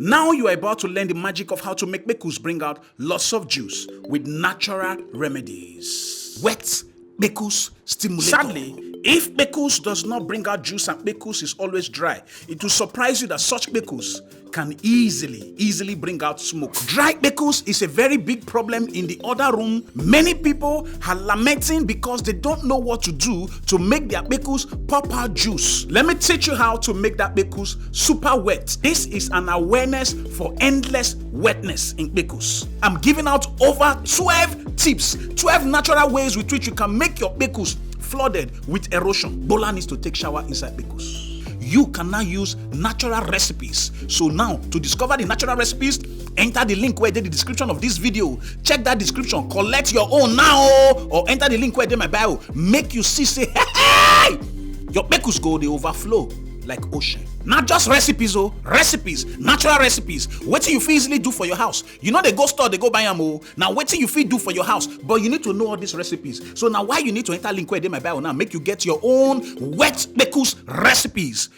Now you are about to learn the magic of how to make Pekus bring out lots of juice with natural remedies. Wet Pekus stimulator. Sadly, if Pekus does not bring out juice and Pekus is always dry, it will surprise you that such Pekus can easily bring out smoke. Dry Pekus is a very big problem in the other room. Many people are lamenting because they don't know what to do to make their Pekus pop out juice. Let me teach you how to make that Pekus super wet. This is an awareness for endless wetness in Pekus. I'm giving out over 12 tips, 12 natural ways with which you can make your Pekus flooded with erosion. Bola needs to take shower inside Pekus. You can now use natural recipes. So now, to discover the natural recipes, enter the link where in the description of this video. Check that description, collect your own now, or enter the link where in my bio. Make you see, say, hey! Your Pekus go, they overflow like ocean. Not just recipes, recipes, natural recipes. What you fit easily do for your house. You know they go store, they go buy them. Now what you fit do for your house, but you need to know all these recipes. So now why you need to enter link where they my bio now, make you get your own wet Pekus recipes.